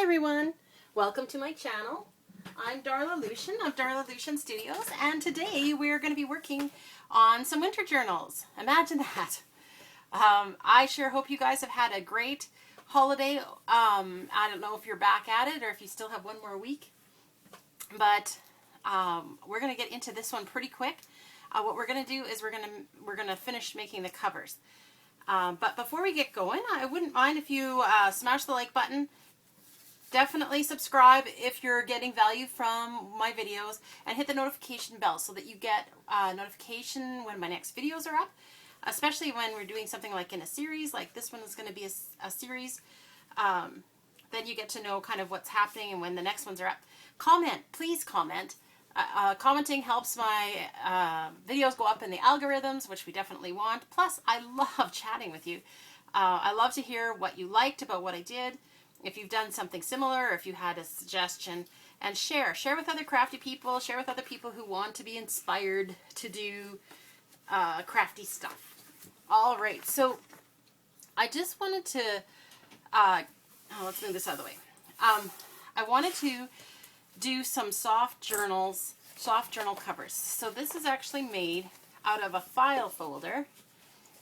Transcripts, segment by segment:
everyone, welcome to my channel. I'm Darla Lucian of Darla Lucian Studios, and today we're going to be working on some winter journals. Imagine that. I sure hope you guys have had a great holiday. I don't know if you're back at it or if you still have one more week, but we're going to get into this one pretty quick. What we're going to do is we're going to finish making the covers. But before we get going, I wouldn't mind if you smash the like button. Definitely subscribe if you're getting value from my videos, and hit the notification bell so that you get notification when my next videos are up, especially when we're doing something like in a series, like this one is going to be a series. Then you get to know kind of what's happening and when the next ones are up. Comment, please comment. Commenting helps my videos go up in the algorithms, which we definitely want. Plus, I love chatting with you. I love to hear what you liked about what I did. If you've done something similar, or if you had a suggestion, and share with other crafty people, share with other people who want to be inspired to do crafty stuff. All right, so I just wanted to, let's move this out of the way. I wanted to do some soft journal covers. So this is actually made out of a file folder,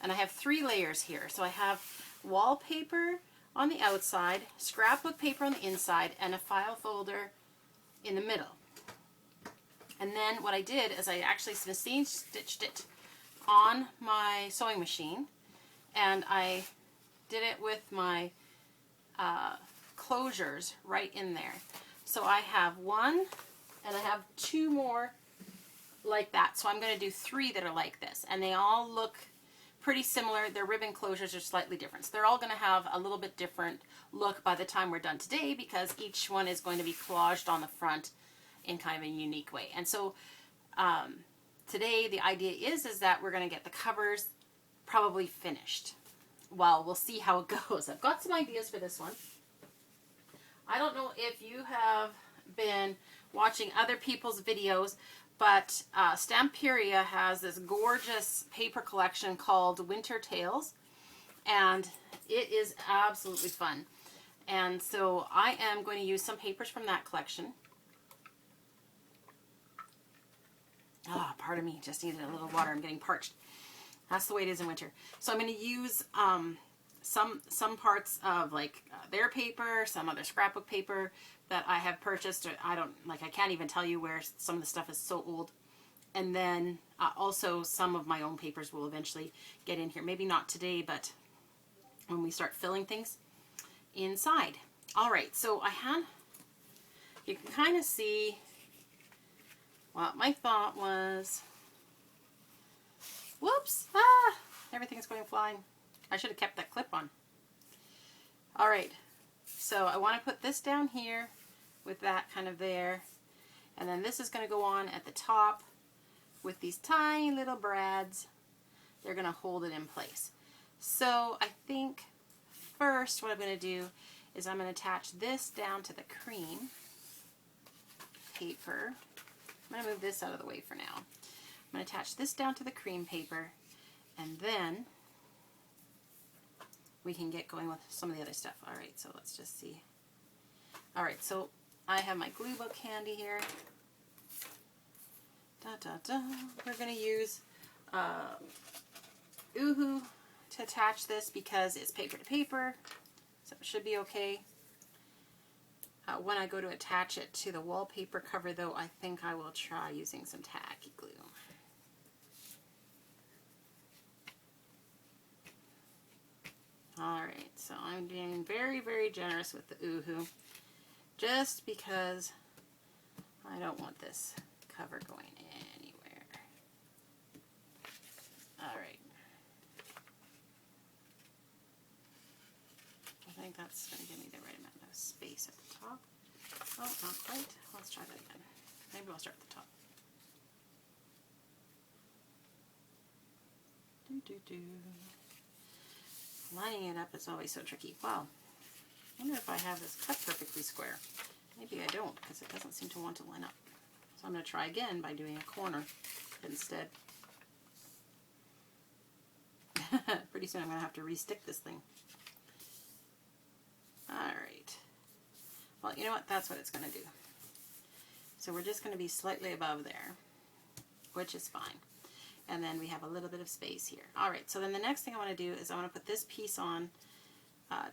and I have 3 layers here. So I have wallpaper on the outside, scrapbook paper on the inside, and a file folder in the middle. And then what I did is I actually machine stitched it on my sewing machine, and I did it with my closures right in there. So I have 1, and I have 2 more like that. So I'm going to do 3 that are like this, and they all look pretty similar. Their ribbon closures are slightly different. So they're all going to have a little bit different look by the time we're done today, because each one is going to be collaged on the front in kind of a unique way. And so today the idea is that we're going to get the covers probably finished. Well, we'll see how it goes. I've got some ideas for this one. I don't know if you have been watching other people's videos, but Stamperia has this gorgeous paper collection called Winter Tales, and it is absolutely fun. And so I am going to use some papers from that collection. Pardon me, just needed a little water. I'm getting parched. That's the way it is in winter. So I'm going to use some parts of like their paper, some other scrapbook paper that I have purchased. I can't even tell you where some of the stuff is so old. And then also some of my own papers will eventually get in here. Maybe not today, but when we start filling things inside. All right, so you can kind of see what my thought was. Whoops, everything's going flying. I should have kept that clip on. All right, so I want to put this down here with that kind of there. And then this is going to go on at the top with these tiny little brads. They're going to hold it in place. So I think first what I'm going to do is I'm going to attach this down to the cream paper. I'm going to move this out of the way for now. I'm going to attach this down to the cream paper, and then we can get going with some of the other stuff. All right, so let's just see. All right, so I have my glue book handy here. We're going to use Uhu to attach this because it's paper to paper, so it should be okay. When I go to attach it to the wallpaper cover, though, I think I will try using some tacky glue. Alright, so I'm being very, very generous with the Uhu, just because I don't want this cover going anywhere. Alright. I think that's going to give me the right amount of space at the top. Oh, not quite. Let's try that again. Maybe we'll start at the top. Lining it up is always so tricky. Wow. I wonder if I have this cut perfectly square. Maybe I don't, because it doesn't seem to want to line up. So I'm going to try again by doing a corner instead. Pretty soon I'm going to have to re-stick this thing. Alright. Well, you know what? That's what it's going to do. So we're just going to be slightly above there, which is fine. And then we have a little bit of space here. All right, so then the next thing I want to do is I want to put this piece on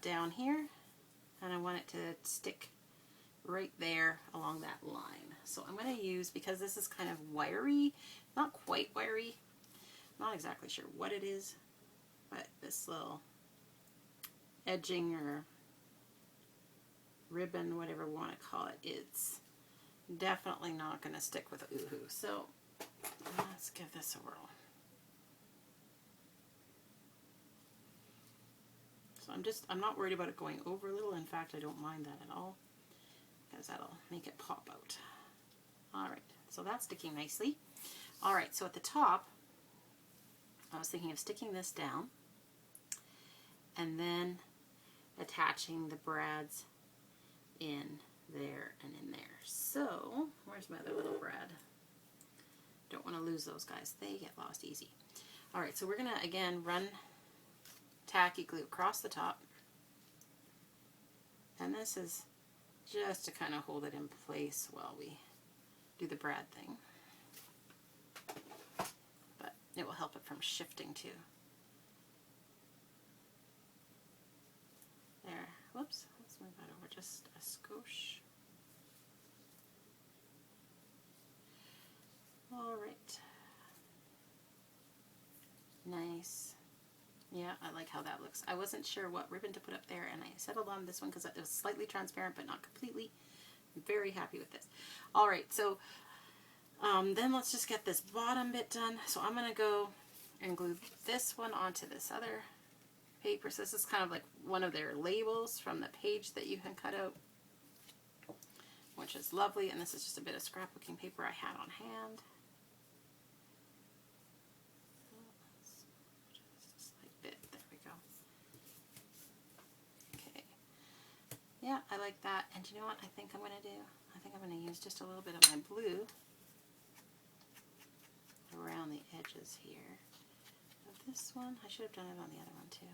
down here, and I want it to stick right there along that line. So I'm going to use, because this is kind of wiry, not quite wiry, I'm not exactly sure what it is, but this little edging or ribbon, whatever we want to call it, it's definitely not going to stick with Uhu. So let's give this a whirl. So I'm not worried about it going over a little. In fact, I don't mind that at all, because that'll make it pop out. All right, so that's sticking nicely. All right, so at the top, I was thinking of sticking this down and then attaching the brads in there and in there. So, where's my other little brad? Don't want to lose those guys. They get lost easy. All right, so we're going to, again, run tacky glue across the top. And this is just to kind of hold it in place while we do the brad thing. But it will help it from shifting too. There. Whoops. Let's move that over just a skosh. All right. Nice. Yeah, I like how that looks. I wasn't sure what ribbon to put up there, and I settled on this one because it was slightly transparent but not completely. I'm very happy with this. All right, so then let's just get this bottom bit done. So I'm going to go and glue this one onto this other paper. So this is kind of like one of their labels from the page that you can cut out, which is lovely. And this is just a bit of scrapbooking paper I had on hand. Yeah, I like that. And you know what I think I'm going to do? I think I'm going to use just a little bit of my blue around the edges here of this one. I should have done it on the other one too.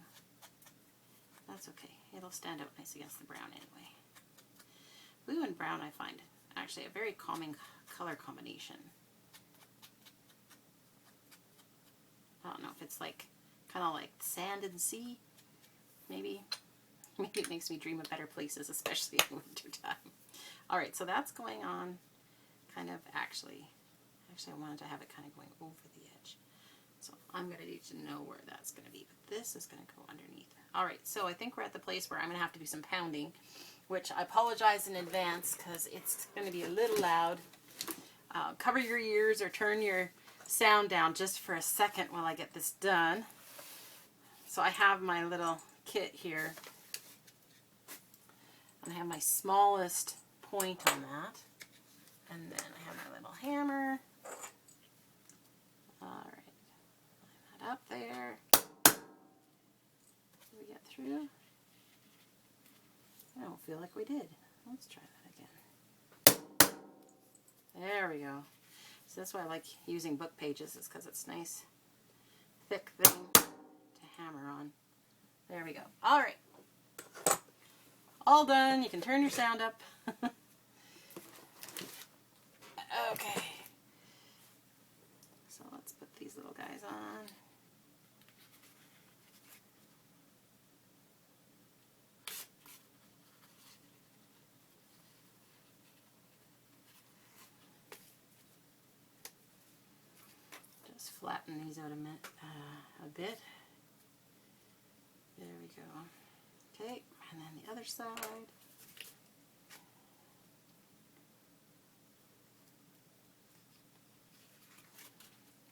That's okay. It'll stand out nice against the brown anyway. Blue and brown I find actually a very calming color combination. I don't know if it's like kind of like sand and sea, maybe. Maybe it makes me dream of better places, especially in winter time. All right, so that's going on kind of actually I wanted to have it kind of going over the edge. So I'm going to need to know where that's going to be, but this is going to go underneath. All right, so I think we're at the place where I'm going to have to do some pounding, which I apologize in advance because it's going to be a little loud. Cover your ears or turn your sound down just for a second while I get this done. So I have my little kit here. I have my smallest point on that, and then I have my little hammer. All right, line that up there. Did we get through? I don't feel like we did. Let's try that again. There we go. So that's why I like using book pages, is because it's nice, thick thing to hammer on. There we go. All right. All done. You can turn your sound up. Okay. So let's put these little guys on. Just flatten these out a bit. There we go. Okay. And then the other side.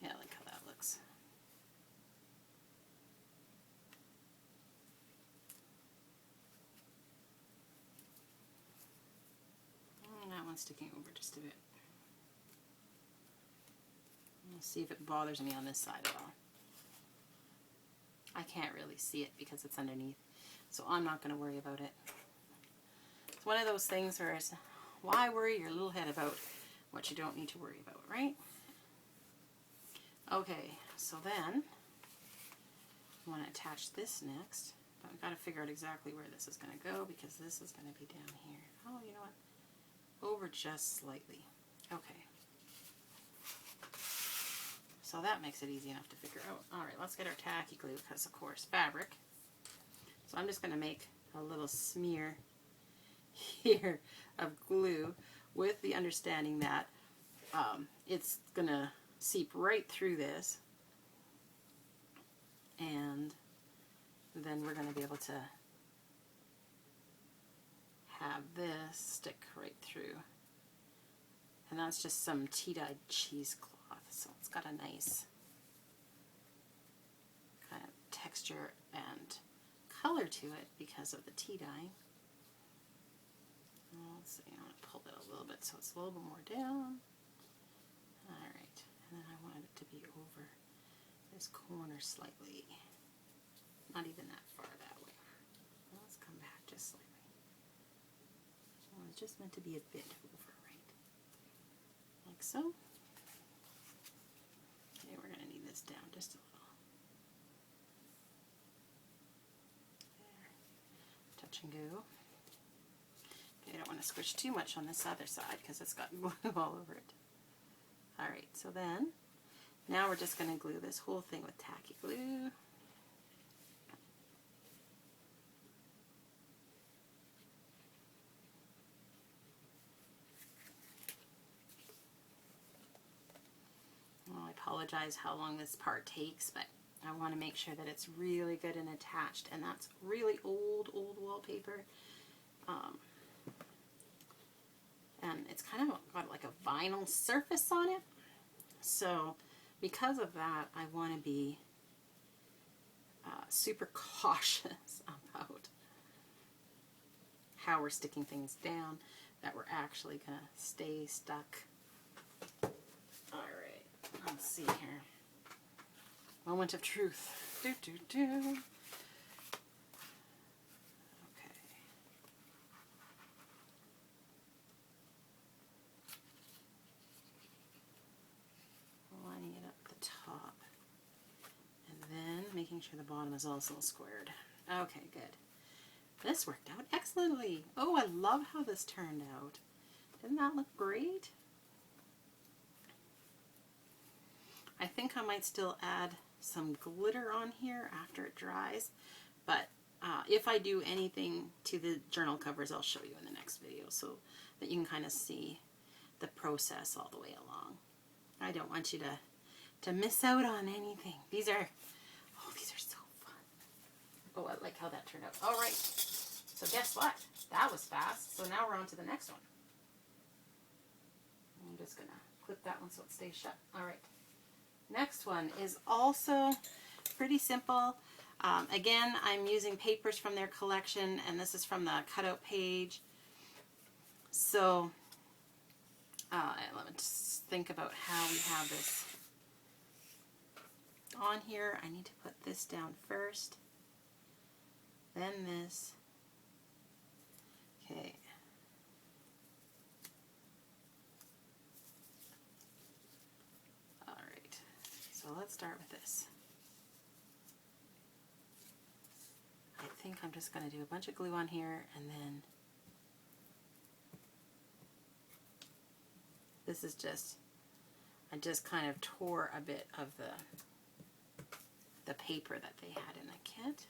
Yeah, I like how that looks. And that one's sticking over just a bit. Let's see if it bothers me on this side at all. I can't really see it because it's underneath. So I'm not going to worry about it. It's one of those things where it's, why worry your little head about what you don't need to worry about, right? Okay, so then I want to attach this next But I've got to figure out exactly where this is going to go because this is going to be down here. Oh, you know what? Over just slightly. Okay. So that makes it easy enough to figure out. All right, let's get our tacky glue because, of course, fabric. So I'm just going to make a little smear here of glue with the understanding that it's going to seep right through this, and then we're going to be able to have this stick right through. And that's just some tea-dyed cheesecloth, so it's got a nice kind of texture and color to it because of the tea dye. Let's see, I'm going to pull it a little bit so it's a little bit more down. Alright, and then I wanted it to be over this corner slightly. Not even that far that way. Let's come back just slightly. Well, it's just meant to be a bit over, right? Like so. Okay, we're going to need this down just a little. There. Touch and go. Okay, I don't want to squish too much on this other side because it's got glue all over it. Alright, so then, now we're just going to glue this whole thing with tacky glue. Well, I apologize how long this part takes, but I want to make sure that it's really good and attached, and that's really old wallpaper. And it's kind of got like a vinyl surface on it. So because of that, I want to be super cautious about how we're sticking things down, that we're actually going to stay stuck. Alright, let's see here. Moment of truth. Do, do, do. Making sure the bottom is also squared. Okay, good. This worked out excellently. Oh, I love how this turned out. Didn't that look great? I think I might still add some glitter on here after it dries, but if I do anything to the journal covers, I'll show you in the next video so that you can kind of see the process all the way along. I don't want you to miss out on anything. These are so fun. Oh, I like how that turned out. All right. So guess what? That was fast. So now we're on to the next one. I'm just going to clip that one so it stays shut. All right. Next one is also pretty simple. Again, I'm using papers from their collection, and this is from the cutout page. So let me just think about how we have this on here. I need to put this down first, then this. Okay. Alright, so let's start with this. I think I'm just going to do a bunch of glue on here, and then this is just, I just kind of tore a bit of the paper that they had in the kit.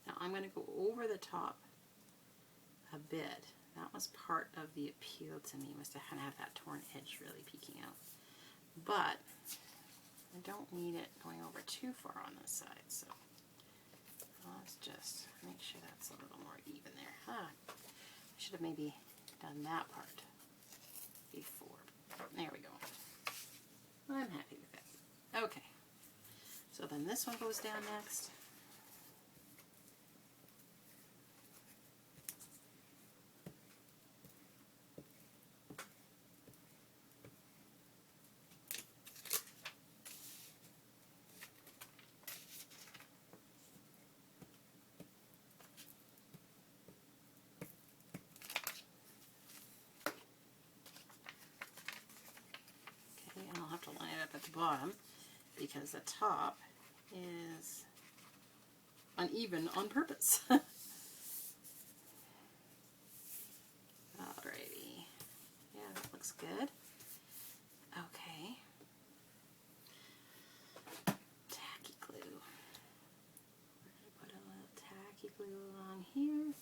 Now I'm going to go over the top a bit. That was part of the appeal to me, was to kind of have that torn edge really peeking out. But I don't need it going over too far on this side, so let's just make sure that's a little more even there. I should have maybe done that part before. There we go. I'm happy with that. Okay. So then this one goes down next. Okay, and I'll have to line it up at the bottom because the top is uneven on purpose. Alrighty. Yeah, that looks good. Okay. Tacky glue. We're going to put a little tacky glue along here.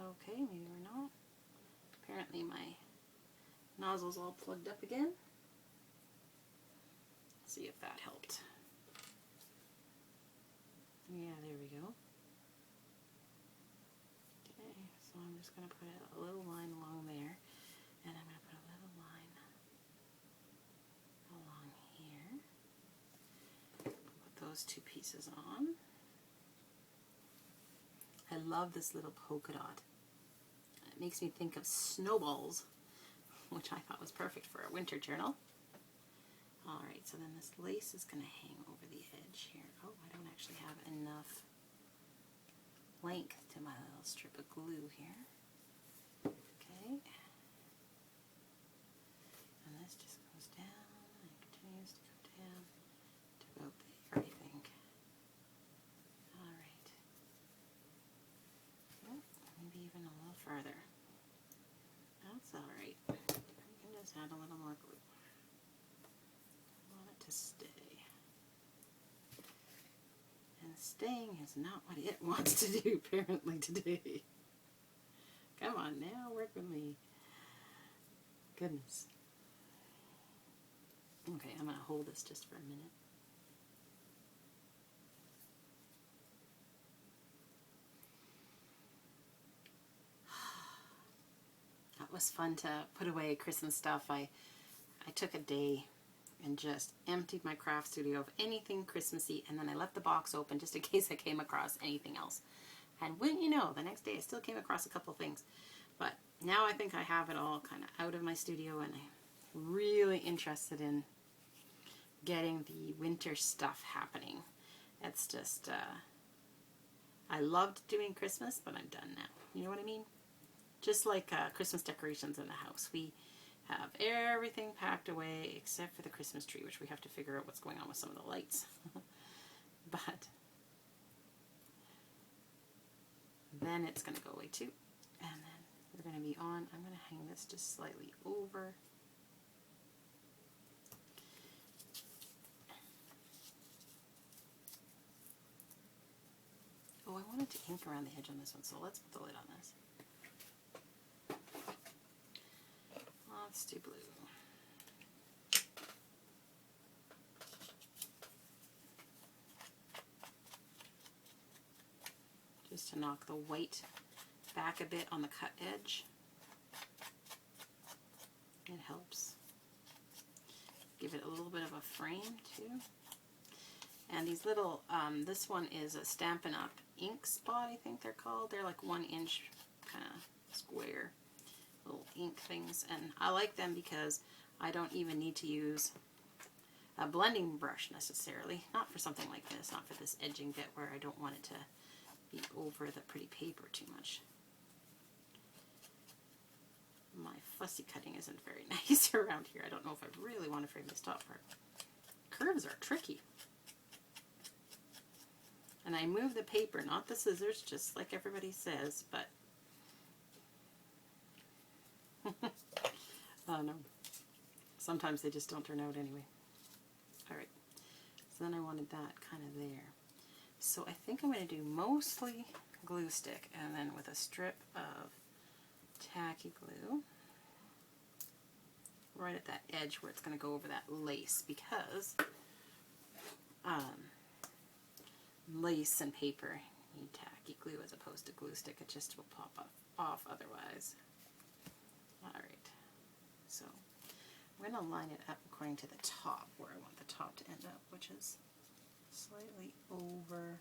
Okay, maybe we're not. Apparently my nozzle's all plugged up again. Let's see if that helped. Yeah, there we go. Okay, so I'm just going to put a little line along there, and I'm going to put a little line along here. Put those two pieces on. I love this little polka dot. It makes me think of snowballs, which I thought was perfect for a winter journal. Alright, so then this lace is going to hang over the edge here. Oh, I don't actually have enough length to my little strip of glue here. Okay. And this just goes down and continues to go down to about there, I think. Alright. Oh, maybe even a little further. That's alright. We can just add a little more glue. To stay. And staying is not what it wants to do apparently today. Come on now, work with me. Goodness. Okay, I'm going to hold this just for a minute. That was fun to put away Christmas stuff. I took a day and just emptied my craft studio of anything Christmassy, and then I left the box open just in case I came across anything else. And wouldn't you know, the next day I still came across a couple things. But now I think I have it all kind of out of my studio, and I'm really interested in getting the winter stuff happening. It's just, I loved doing Christmas, but I'm done now. You know what I mean? Just like Christmas decorations in the house. We have everything packed away except for the Christmas tree, which we have to figure out what's going on with some of the lights. But then it's going to go away too. And then we're going to be on, I'm going to hang this just slightly over. Oh, I wanted to ink around the edge on this one, so let's put the lid on this. Let's do blue. Just to knock the white back a bit on the cut edge. It helps. Give it a little bit of a frame too. And these little, this one is a Stampin' Up! Ink spot, I think they're called. They're like 1 inch kind of square little ink things, and I like them because I don't even need to use a blending brush necessarily. Not for something like this, not for this edging bit where I don't want it to be over the pretty paper too much. My fussy cutting isn't very nice around here. I don't know if I really want to frame this top part. Curves are tricky. And I move the paper, not the scissors, just like everybody says, but oh no. Sometimes they just don't turn out anyway. Alright, so then I wanted that kind of there. So I think I'm going to do mostly glue stick, and then with a strip of tacky glue right at that edge where it's going to go over that lace, because lace and paper need tacky glue as opposed to glue stick. It just will pop off otherwise. Alright, so I'm going to line it up according to the top, where I want the top to end up, which is slightly over.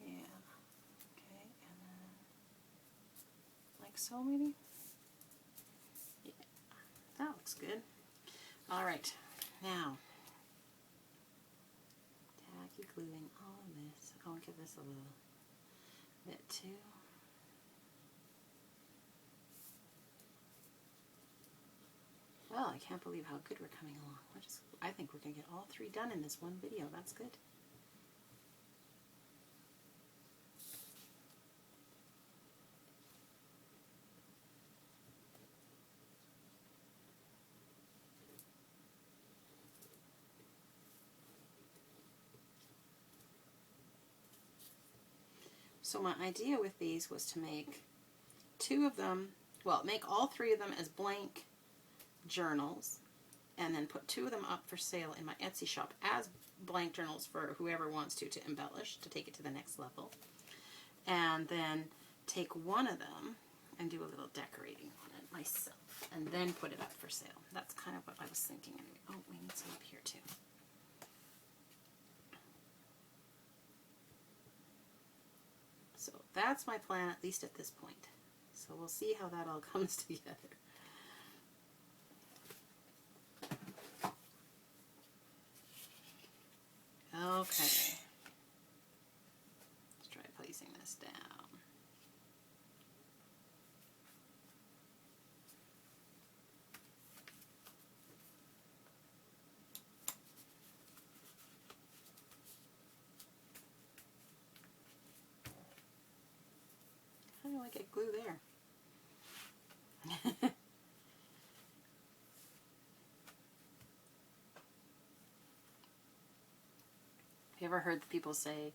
Yeah, okay, and then like so maybe? Yeah, that looks good. Alright, now tacky gluing all of this. I'll give this a little bit too. Well, I can't believe how good we're coming along. I think we're going to get all 3 done in this one video. That's good. So my idea with these was to make 2 of them, well, make all 3 of them as blank journals, and then put 2 of them up for sale in my Etsy shop as blank journals for whoever wants to embellish, to take it to the next level. And then take one of them and do a little decorating on it myself, and then put it up for sale. That's kind of what I was thinking anyway. Oh, we need some up here too. So that's my plan, at least at this point. So we'll see how that all comes together. Okay. Let's try placing this down. How do I get glue there? Have you ever heard the people say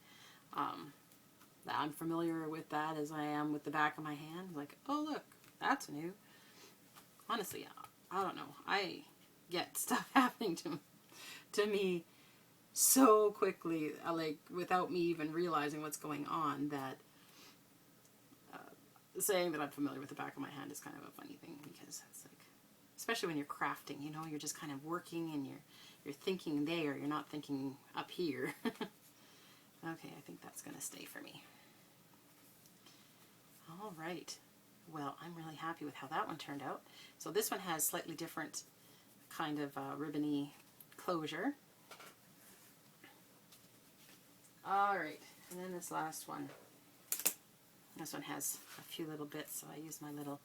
that I'm familiar with that as I am with the back of my hand? Like, oh look, that's new. Honestly, I don't know. I get stuff happening to me so quickly, like without me even realizing what's going on, that saying that I'm familiar with the back of my hand is kind of a funny thing, because it's like, especially when you're crafting, you know, you're just kind of working and you're thinking there, you're not thinking up here. Okay, I think that's going to stay for me. All right. Well, I'm really happy with how that one turned out. So this one has slightly different kind of ribbony closure. All right, and then this last one. This one has a few little bits, so I use my little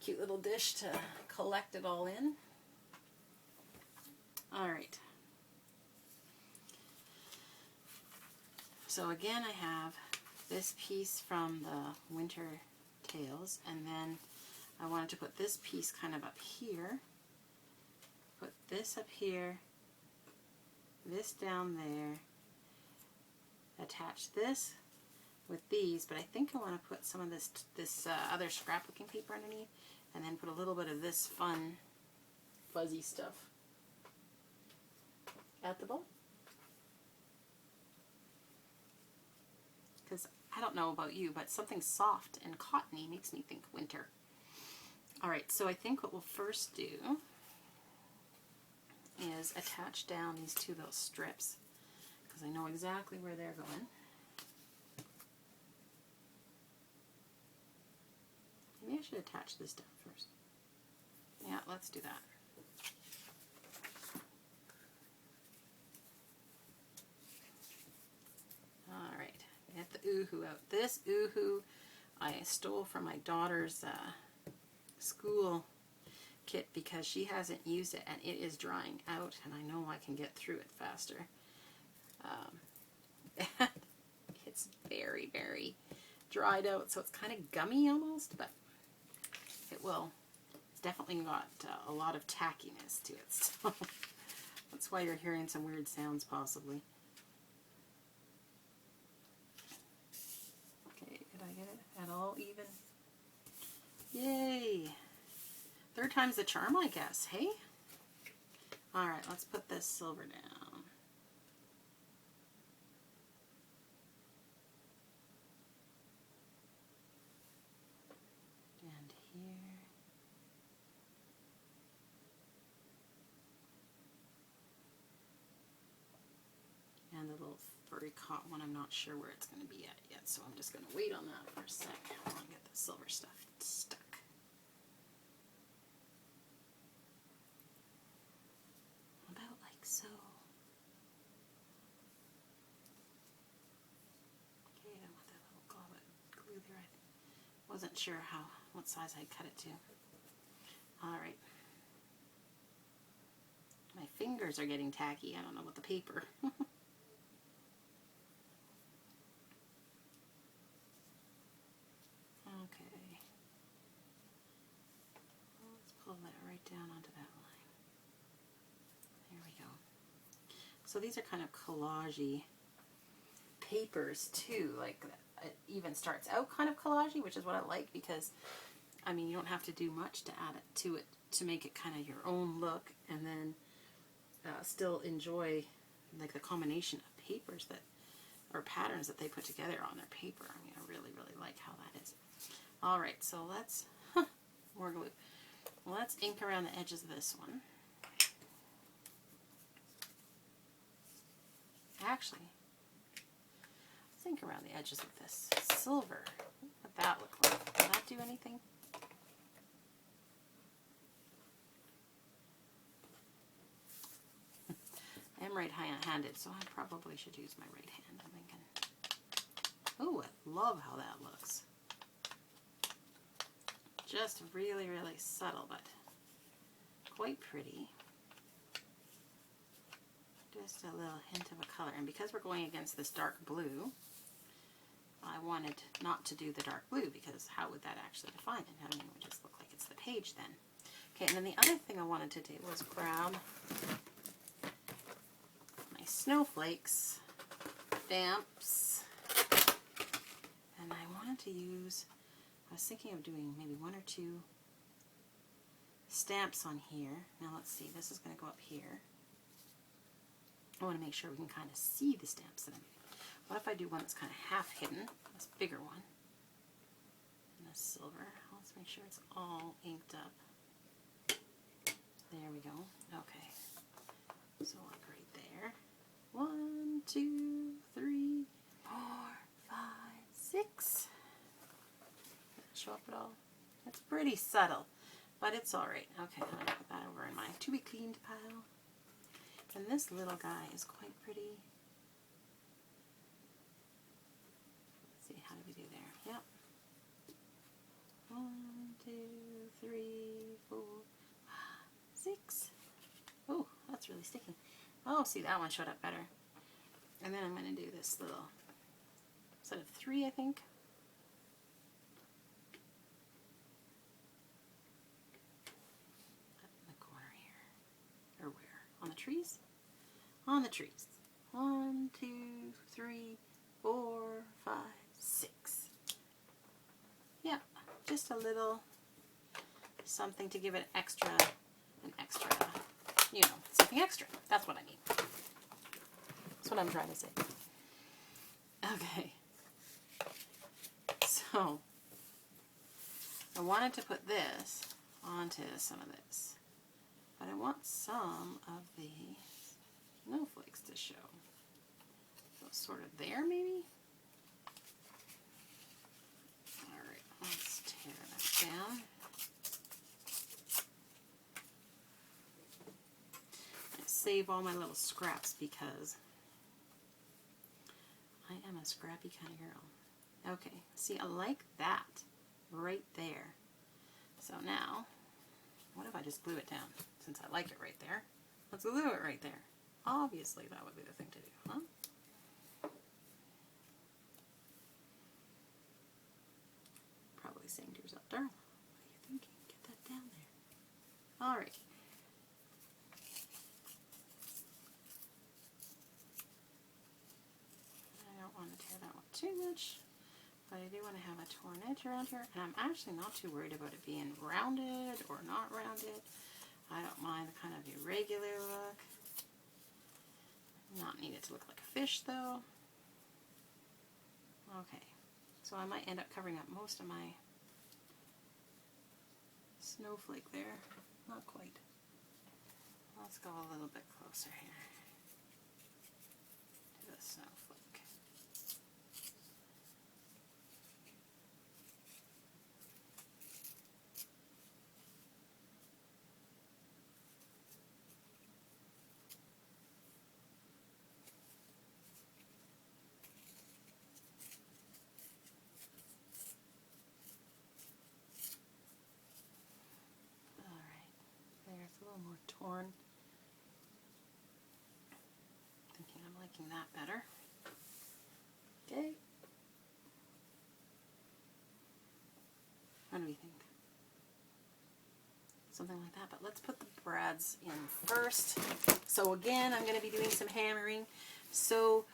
cute little dish to collect it all in. All right. So again, I have this piece from the Winter Tales, and then I wanted to put this piece kind of up here, put this up here, this down there, attach this with these, but I think I want to put some of this other scrapbooking paper underneath, and then put a little bit of this fun fuzzy stuff at the bow. Because I don't know about you, but something soft and cottony makes me think winter. Alright, so I think what we'll first do is attach down these 2 little strips, because I know exactly where they're going. Maybe I should attach this down first. Yeah, let's do that. Alright, get the Uhu out. This Uhu I stole from my daughter's school kit because she hasn't used it and it is drying out, and I know I can get through it faster. It's very, very dried out, so it's kind of gummy almost, but it will. It's definitely got a lot of tackiness to it, so that's why you're hearing some weird sounds possibly. Okay, did I get it at all even? Yay! 3rd time's the charm, I guess, hey? Alright, let's put this silver down. And here. And the little furry cotton one, I'm not sure where it's going to be at yet, so I'm just going to wait on that for a sec while I get the silver stuff stuck. About like so. Okay, I want that little glob of glue there. I wasn't sure what size I'd cut it to. Alright. My fingers are getting tacky. I don't know about the paper. Okay. Let's pull that right down onto that line. There we go. So these are kind of collage-y papers too. Like it even starts out kind of collage-y, which is what I like, because I mean, you don't have to do much to add it to make it kind of your own look, and then still enjoy like the combination of papers that or patterns that they put together on their paper. I mean, I really, really like how that is. All right, so let's more glue. Let's ink around the edges of this one. Actually, let's ink around the edges of this silver. What would that look like? Will that do anything? I'm right-handed, so I probably should use my right hand, I'm thinking. Oh, I love how that looks. Just really, really subtle, but quite pretty. Just a little hint of a color. And because we're going against this dark blue, I wanted not to do the dark blue, because how would that actually define it? I mean, it would just look like it's the page then. Okay, and then the other thing I wanted to do was grab my snowflakes, damps, and I wanted to use, I was thinking of doing maybe 1 or 2 stamps on here. Now let's see, this is going to go up here. I want to make sure we can kind of see the stamps that I'm doing. What if I do one that's kind of half hidden, this bigger one, and this silver. Let's make sure it's all inked up. There we go. Okay, so like right there. 1, 2, 3, 4, 5, 6. Show up at all? It's pretty subtle, but it's all right. Okay, I'm gonna put that over in my to be cleaned pile. And this little guy is quite pretty. Let's see, how do we do there? Yep. 1, 2, 3, 4, 6. Oh, that's really sticky. Oh, see, that one showed up better. And then I'm going to do this little set of 3, I think. Up in the corner here. Or where? On the trees? On the trees. 1, 2, 3, 4, 5, 6. Yeah, just a little something to give it an extra, you know, something extra. That's what I mean. That's what I'm trying to say. Okay. So, I wanted to put this onto some of this, but I want some of the snowflakes to show. So sort of there, maybe? Alright, let's tear this down. I save all my little scraps because I am a scrappy kind of girl. Okay, see, I like that right there. So now, what if I just glue it down? Since I like it right there, let's glue it right there. Obviously, that would be the thing to do, huh? Probably saying to yourself, Darla, what are you thinking? Get that down there. All right. I don't want to tear that one too much, but I do want to have a torn edge around here, and I'm actually not too worried about it being rounded or not rounded. I don't mind the kind of irregular look. Not need it to look like a fish though. Okay, so I might end up covering up most of my snowflake there. Not quite. Let's go a little bit closer here to the snowflake. Alright, there it's a little more torn. liking that better. Okay. What do we think? Something like that, but let's put the brads in first. So again, I'm going to be doing some hammering. So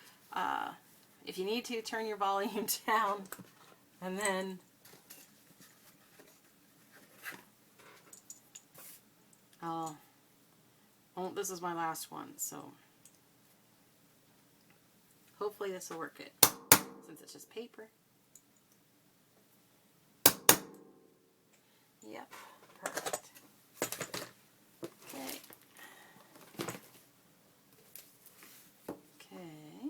if you need to, turn your volume down, and then this is my last one, so hopefully this will work good, since it's just paper. Yep, perfect. Okay. Okay.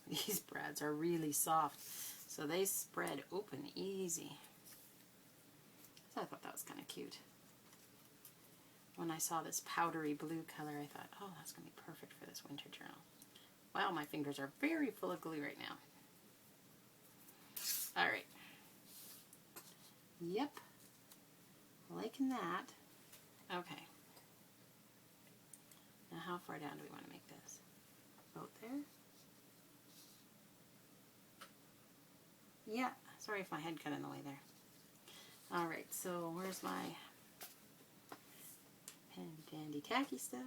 These brads are really soft, so they spread open easy. So I thought that was kind of cute. When I saw this powdery blue color, I thought, oh, that's going to be perfect for this winter journal. Wow, my fingers are very full of glue right now. All right. Yep. Liking that. Okay. Now how far down do we want to make this? About there? Yeah. Sorry if my head got in the way there. All right, so where's my handy dandy tacky stuff?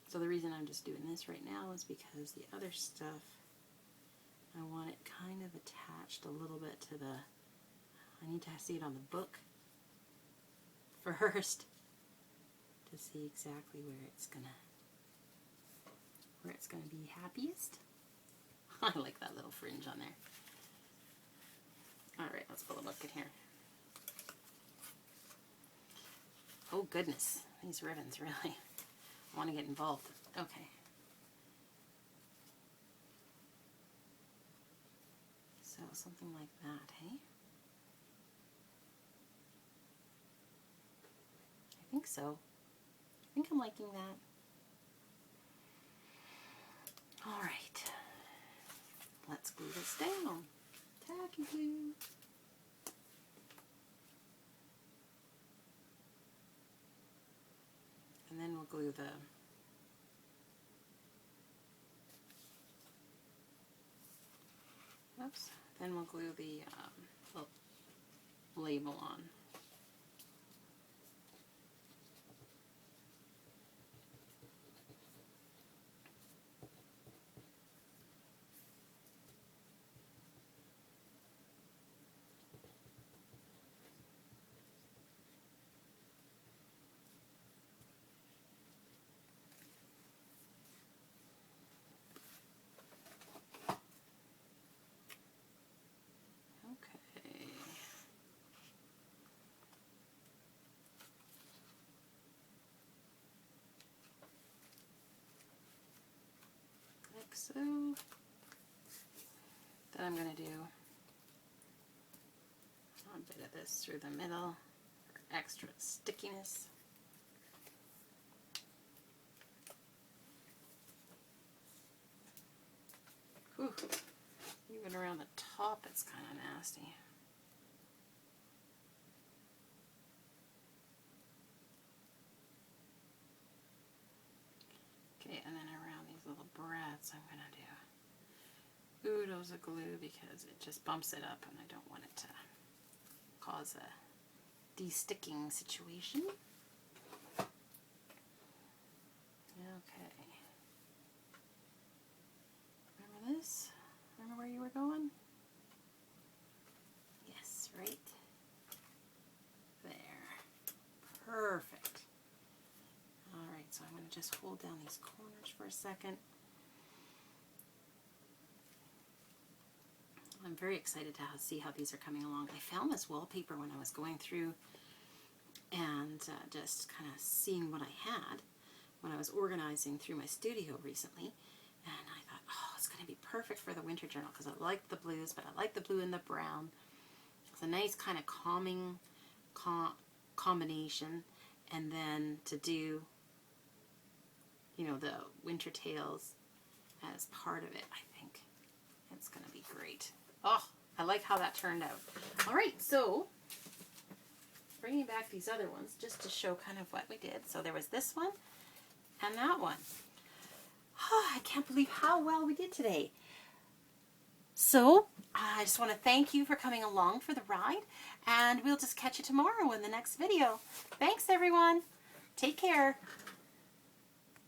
So the reason I'm just doing this right now is because the other stuff, I want it kind of attached a little bit to the, I need to see it on the book first to see exactly where it's gonna be happiest. I like that little fringe on there. All right, let's pull a book in here. Oh goodness, these ribbons really, I want to get involved. Okay. So something like that, hey? I think so. I think I'm liking that. All right. Let's glue this down. Tacky glue. And then we'll glue the then we'll glue the label on. Like so. Then I'm going to do a bit of this through the middle for extra stickiness. Whew. Even around the top it's kind of nasty. Okay, and then around these little brads I'm going to do oodles of glue because it just bumps it up and I don't want it to cause a de-sticking situation. Okay. Remember this? Remember where you were going? Yes, right there. Perfect. Alright, so I'm going to just hold down these corners for a second. I'm very excited to see how these are coming along. I found this wallpaper when I was going through and just kind of seeing what I had when I was organizing through my studio recently, and I thought, oh, it's it's going to be perfect for the winter journal because I like the blues, but I like the blue and the brown. It's a nice kind of calming combination. And then to do, you know, the winter tales as part of it, I think it's going to be great. Oh, I like how that turned out. All right, so bringing back these other ones just to show kind of what we did. So there was this one and that one. Oh, I can't believe how well we did today. So I just want to thank you for coming along for the ride, and we'll just catch you tomorrow in the next video. Thanks, everyone. Take care.